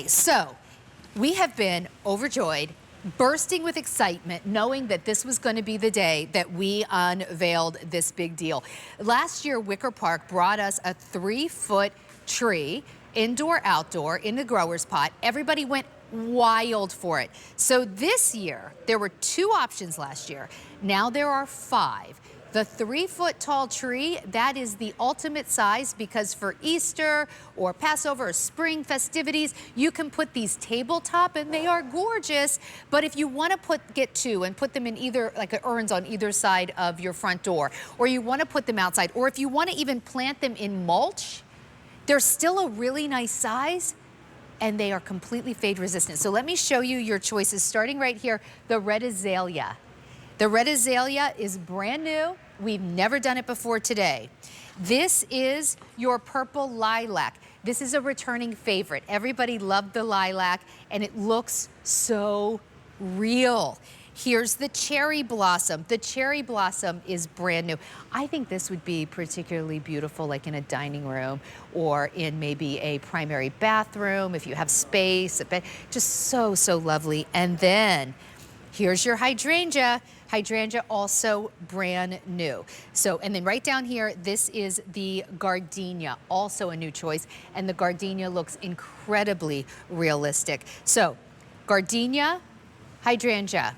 Okay, so we have been overjoyed, bursting with excitement, knowing that this was going to be the day that we unveiled this big deal. Last year, Wicker Park brought us a 3-foot tree, indoor, outdoor, in the grower's pot. Everybody went wild for it. So this year, there were 2 options last year. Now there are 5. The 3-foot tall tree, that is the ultimate size because for Easter or Passover or spring festivities, you can put these tabletop and they are gorgeous. But if you want to get 2 and put them in either, like urns on either side of your front door, or you want to put them outside, or if you want to even plant them in mulch, they're still a really nice size and they are completely fade resistant. So let me show you your choices, starting right here, the red azalea. The red azalea is brand new. We've never done it before today. This is your purple lilac. This is a returning favorite. Everybody loved the lilac and it looks so real. Here's the cherry blossom. The cherry blossom is brand new. I think this would be particularly beautiful like in a dining room or in maybe a primary bathroom if you have space, a bed. Just so, so lovely. And then here's your hydrangea. Hydrangea also brand new. So, and then right down here, this is the gardenia, also a new choice. And the gardenia looks incredibly realistic. So, gardenia, hydrangea,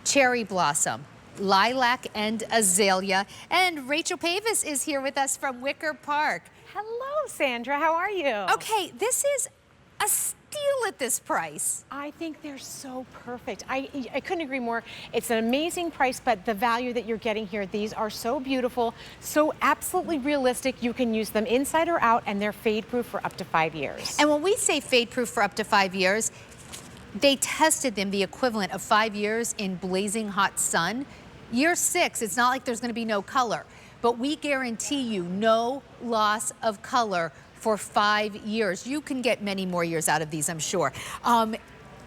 cherry blossom, lilac, and azalea. And Rachel Pavis is here with us from Wicker Park. Hello, Sandra. How are you? Okay, this is a steal at this price. I think they're so perfect. I couldn't agree more. It's an amazing price, but the value that you're getting here, these are so beautiful, so absolutely realistic. You can use them inside or out, and they're fade-proof for up to 5 years. And when we say fade-proof for up to 5 years, they tested them the equivalent of 5 years in blazing hot sun. Year 6, it's not like there's going to be no color, but we guarantee you no loss of color for 5 years. You can get many more years out of these, I'm sure.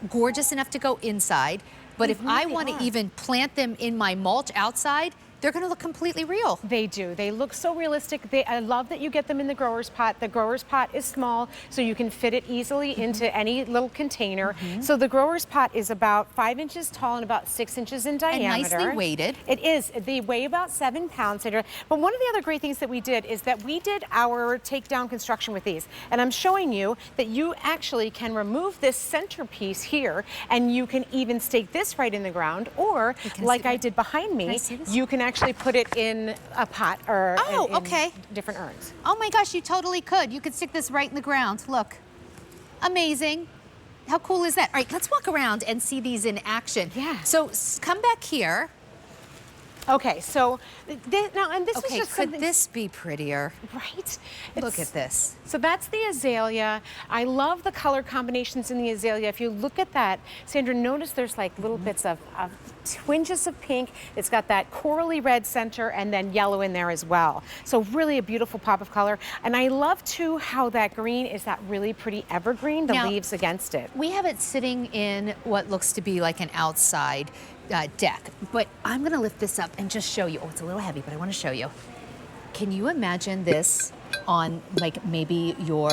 Gorgeous enough to go inside, but if I want to even plant them in my mulch outside, they're going to look completely real. They do. They look so realistic. I love that you get them in the grower's pot. The grower's pot is small, so you can fit it easily into any little container. So the grower's pot is about 5 inches tall and about 6 inches in diameter. And nicely weighted. It is. They weigh about 7 pounds. But one of the other great things that we did is that we did our takedown construction with these. And I'm showing you that you actually can remove this centerpiece here, and you can even stake this right in the ground, or like I did behind me, you can actually put it in a pot or in different urns. Oh my gosh, you totally could. You could stick this right in the ground. Look, amazing. How cool is that? All right, let's walk around and see these in action. Yeah. So come back here. Okay, so now, and this was just could this be prettier? Right? Look at this. So that's the azalea. I love the color combinations in the azalea. If you look at that, Sandra, notice there's like little bits of twinges of pink. It's got that corally red center and then yellow in there as well. So really a beautiful pop of color. And I love too how that green is that really pretty evergreen, the leaves against it. We have it sitting in what looks to be like an outside deck, but I'm going to lift this up and just show you. Oh, it's a little heavy, but I want to show you. Can you imagine this on like maybe your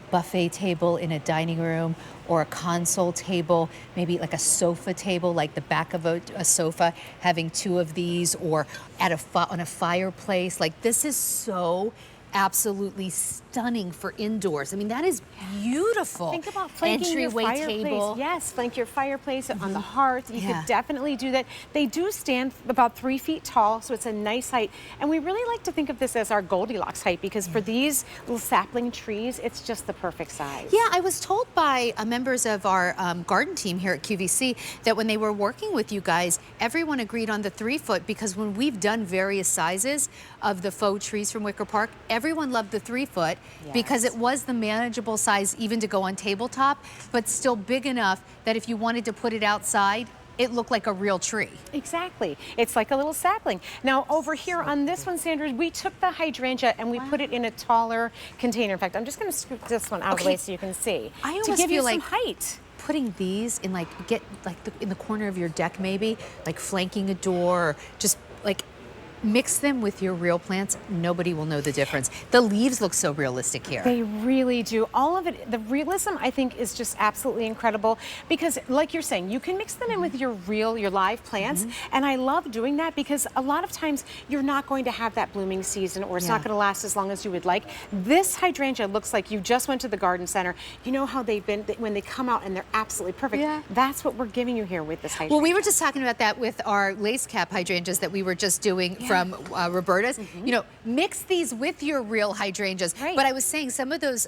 buffet table in a dining room, or a console table, maybe like a sofa table, like the back of a sofa, having 2 of these, or at on a fireplace? Like, this is so absolutely stunning for indoors. I mean, that is beautiful. Think about flanking your fireplace. Table. Yes, flank your fireplace on the hearth. You could definitely do that. They do stand about 3 feet tall, so it's a nice height. And we really like to think of this as our Goldilocks height, because for these little sapling trees, it's just the perfect size. Yeah, I was told by members of our garden team here at QVC that when they were working with you guys, everyone agreed on the 3-foot, because when we've done various sizes of the faux trees from Wicker Park, everyone loved the 3-foot because it was the manageable size even to go on tabletop, but still big enough that if you wanted to put it outside, it looked like a real tree. Exactly. It's like a little sapling. Now over here on this one, Sandra, we took the hydrangea and we put it in a taller container. In fact, I'm just going to scoop this one out of the way so you can see. I almost to give you feel some like height. Putting these in in the corner of your deck, maybe like flanking a door, or just like Mix them with your real plants, nobody will know the difference. The leaves look so realistic here. They really do. All of it, the realism, I think, is just absolutely incredible because, like you're saying, you can mix them in with your live plants. And I love doing that because a lot of times you're not going to have that blooming season, or it's not going to last as long as you would like. This hydrangea looks like you just went to the garden center. You know how they've been, when they come out and they're absolutely perfect. Yeah. That's what we're giving you here with this hydrangea. Well, we were just talking about that with our lace cap hydrangeas that we were just doing from Roberta's. You know, mix these with your real hydrangeas. Right. But I was saying some of those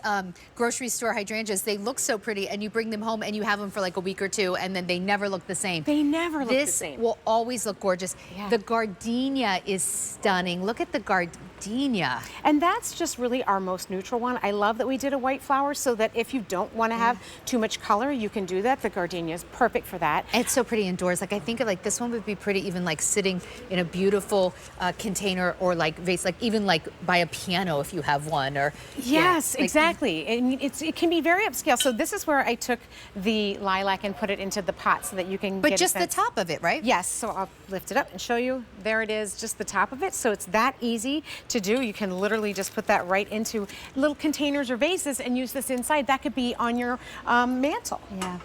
grocery store hydrangeas, they look so pretty, and you bring them home and you have them for like a week or two, and then they never look the same. They never look the This same. will always look gorgeous. Yeah. The gardenia is stunning. Look at the gardenia. And that's just really our most neutral one. I love that we did a white flower so that if you don't want to have too much color, you can do that. The gardenia is perfect for that. It's so pretty indoors. Like I think of like this one would be pretty even like sitting in a beautiful container, or like vase, like even like by a piano if you have one, or Yes, like, exactly. And it can be very upscale. So this is where I took the lilac and put it into the pot so that you can But get just a the sense. top of it, right? Yes, so I'll lift it up and show you. There it is, just the top of it. So it's that easy to do. You can literally just put that right into little containers or vases and use this inside. That could be on your mantle. Yeah.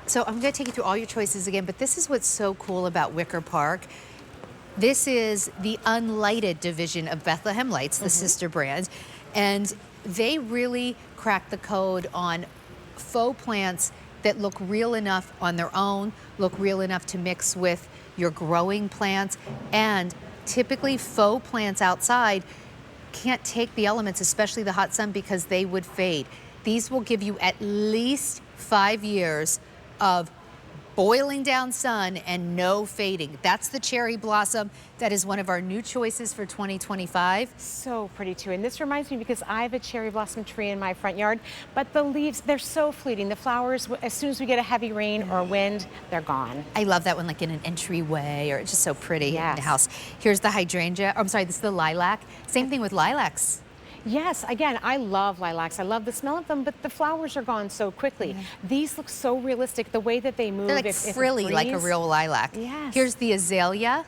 So I'm going to take you through all your choices again, but this is what's so cool about Wicker Park. This is the unlighted division of Bethlehem Lights, the sister brand, and they really crack the code on faux plants that look real enough on their own, look real enough to mix with your growing plants, and typically faux plants outside can't take the elements, especially the hot sun, because they would fade. These will give you at least 5 years of boiling down sun and no fading. That's the cherry blossom. That is one of our new choices for 2025. So pretty too. And this reminds me because I have a cherry blossom tree in my front yard, but the leaves, they're so fleeting. The flowers, as soon as we get a heavy rain or wind, they're gone. I love that one, like in an entryway, or it's just so pretty in Yes. the house. Here's the hydrangea. I'm sorry, this is the lilac. Same thing with lilacs. Yes, again, I love lilacs. I love the smell of them, but the flowers are gone so quickly. These look so realistic, the way that they move. They're like if it frilly, like a breeze. real lilac. Yes. Here's the azalea.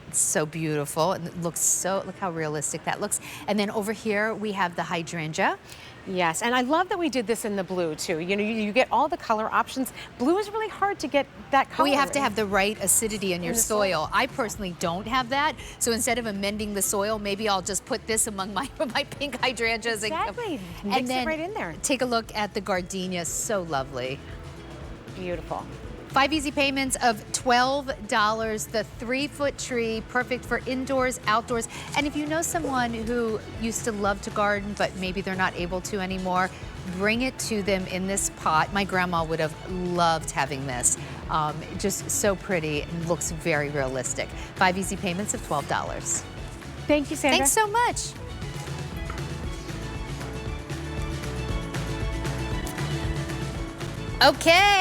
It's so beautiful, and it looks so, look how realistic that looks. And then over here, we have the hydrangea. Yes, and I love that we did this in the blue too. You know, you get all the color options. Blue is really hard to get that color. Well, you have to have the right acidity in your the soil. I personally don't have that, so instead of amending the soil, maybe I'll just put this among my pink hydrangeas. Exactly. And Mix then it right in there. Take a look at the gardenia, so lovely. Beautiful. 5 easy payments of $12. The 3-foot tree, perfect for indoors, outdoors. And if you know someone who used to love to garden, but maybe they're not able to anymore, bring it to them in this pot. My grandma would have loved having this. Just so pretty and looks very realistic. 5 easy payments of $12. Thank you, Sandra. Thanks so much. Okay.